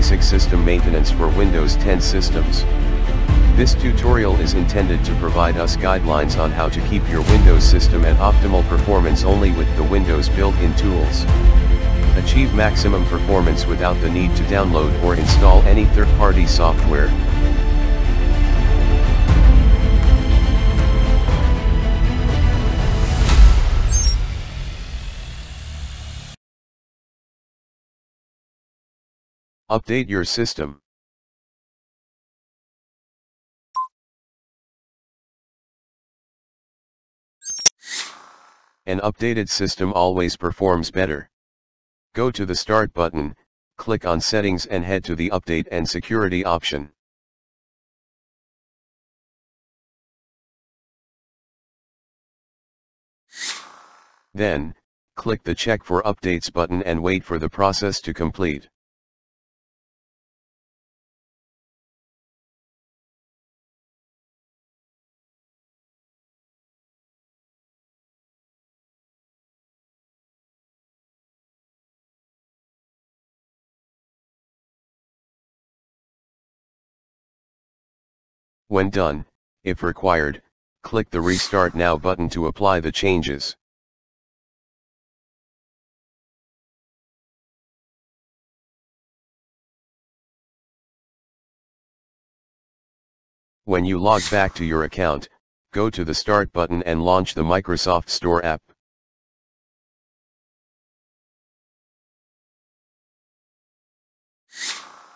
basic system maintenance for Windows 10 systems. This tutorial is intended to provide us guidelines on how to keep your Windows system at optimal performance only with the Windows built-in tools. Achieve maximum performance without the need to download or install any third-party software. Update your system. An updated system always performs better. Go to the Start button, click on Settings and head to the Update and Security option. Then, click the Check for Updates button and wait for the process to complete. When done, if required, click the Restart Now button to apply the changes. When you log back to your account, go to the Start button and launch the Microsoft Store app.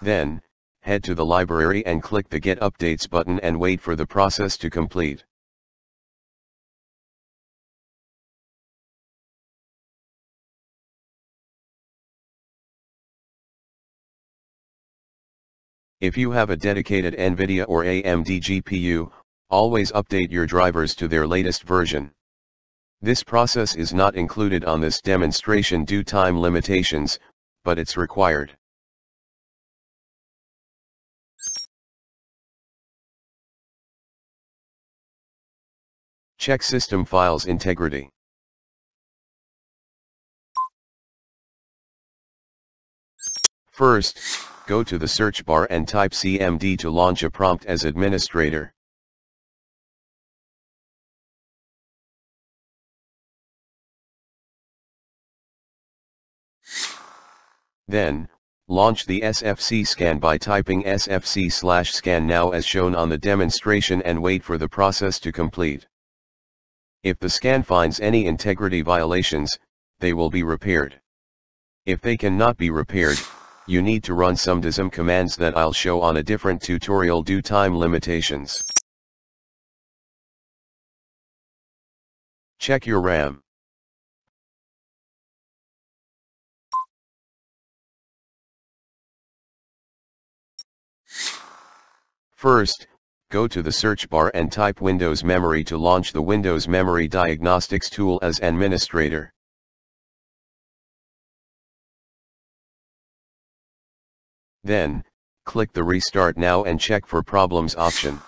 Then, head to the library and click the Get Updates button and wait for the process to complete. If you have a dedicated NVIDIA or AMD GPU, always update your drivers to their latest version. This process is not included on this demonstration due to time limitations, but it's required. Check system files integrity. First, go to the search bar and type CMD to launch a prompt as administrator. Then, launch the SFC scan by typing sfc/scan now as shown on the demonstration and wait for the process to complete. If the scan finds any integrity violations, they will be repaired. If they cannot be repaired, you need to run some dism commands that I'll show on a different tutorial due time limitations. Check your RAM. First, go to the search bar and type Windows Memory to launch the Windows Memory Diagnostics tool as administrator. Then, click the Restart Now and Check for Problems option.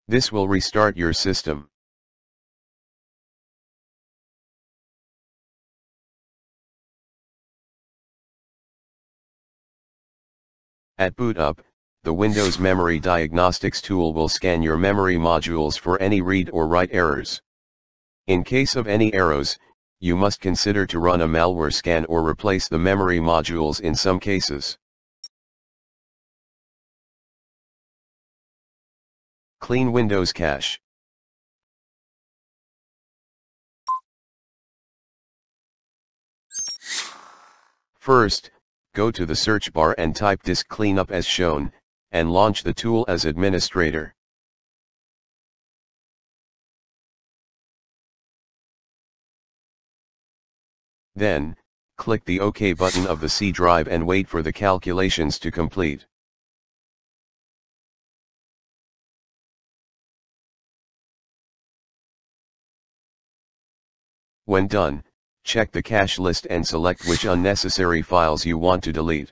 This will restart your system. At boot up, the Windows Memory Diagnostics tool will scan your memory modules for any read or write errors. In case of any errors, you must consider to run a malware scan or replace the memory modules in some cases. Clean Windows cache. First, go to the search bar and type Disk Cleanup as shown, and launch the tool as administrator. Then, click the OK button of the C drive and wait for the calculations to complete. When done, check the cache list and select which unnecessary files you want to delete.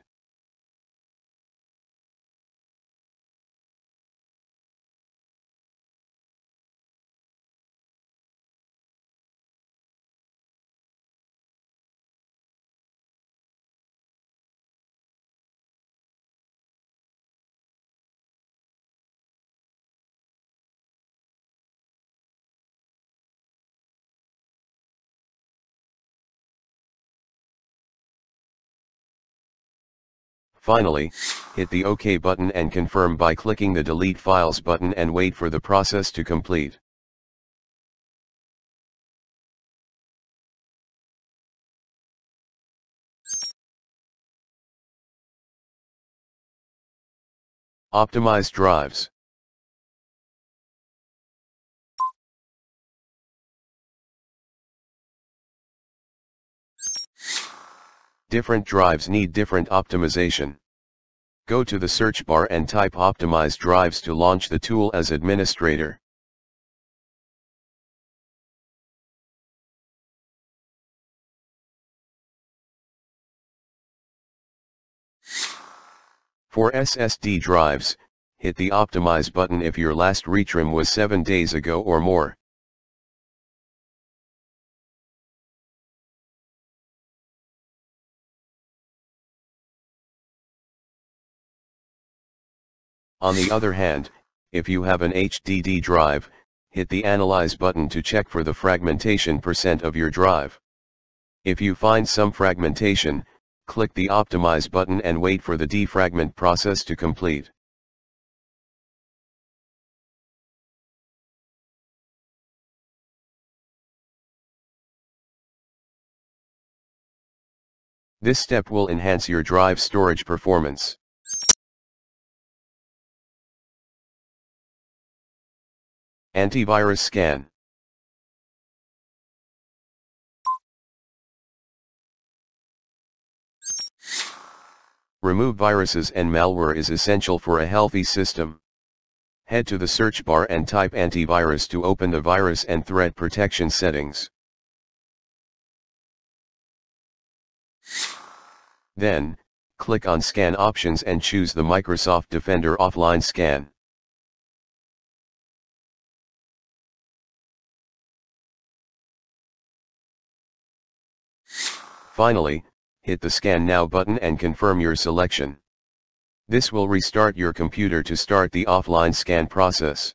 Finally, hit the OK button and confirm by clicking the Delete Files button and wait for the process to complete. Optimize drives. Different drives need different optimization. Go to the search bar and type Optimize Drives to launch the tool as administrator. For SSD drives, hit the Optimize button if your last retrim was 7 days ago or more. On the other hand, if you have an HDD drive, hit the Analyze button to check for the fragmentation percent of your drive. If you find some fragmentation, click the Optimize button and wait for the defragment process to complete. This step will enhance your drive storage performance. Antivirus scan. Remove viruses and malware is essential for a healthy system. Head to the search bar and type Antivirus to open the virus and threat protection settings. Then, click on Scan Options and choose the Microsoft Defender Offline Scan. Finally, hit the Scan Now button and confirm your selection. This will restart your computer to start the offline scan process.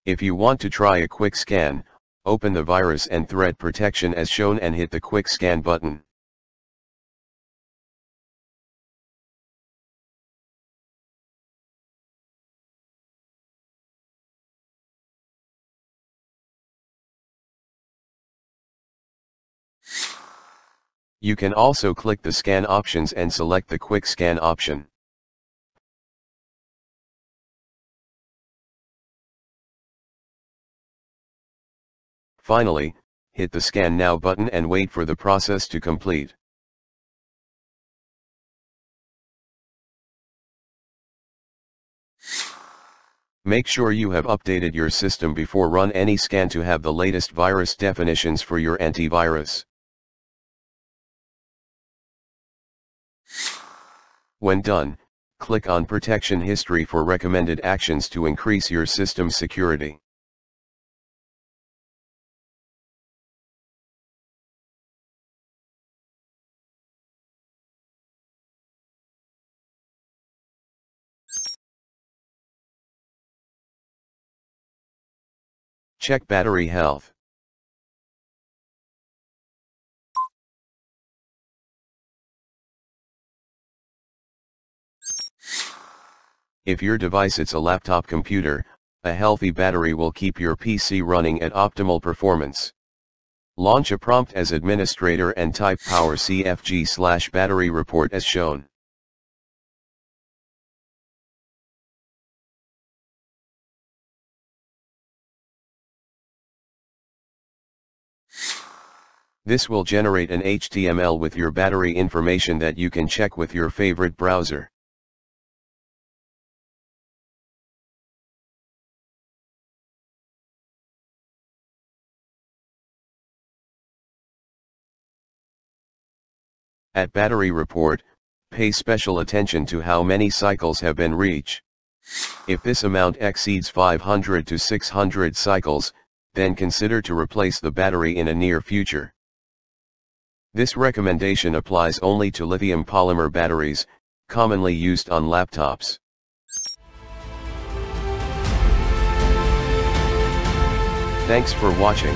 If you want to try a quick scan, open the virus and threat protection as shown and hit the quick scan button. You can also click the scan options and select the quick scan option. Finally, hit the Scan Now button and wait for the process to complete. Make sure you have updated your system before run any scan to have the latest virus definitions for your antivirus. When done, click on Protection History for recommended actions to increase your system security. Check battery health. If your device is a laptop computer, a healthy battery will keep your PC running at optimal performance. Launch a prompt as administrator and type power cfg/battery report as shown. This will generate an HTML with your battery information that you can check with your favorite browser. At battery report, pay special attention to how many cycles have been reached. If this amount exceeds 500 to 600 cycles, then consider to replace the battery in a near future. This recommendation applies only to lithium polymer batteries, commonly used on laptops. Thanks for watching.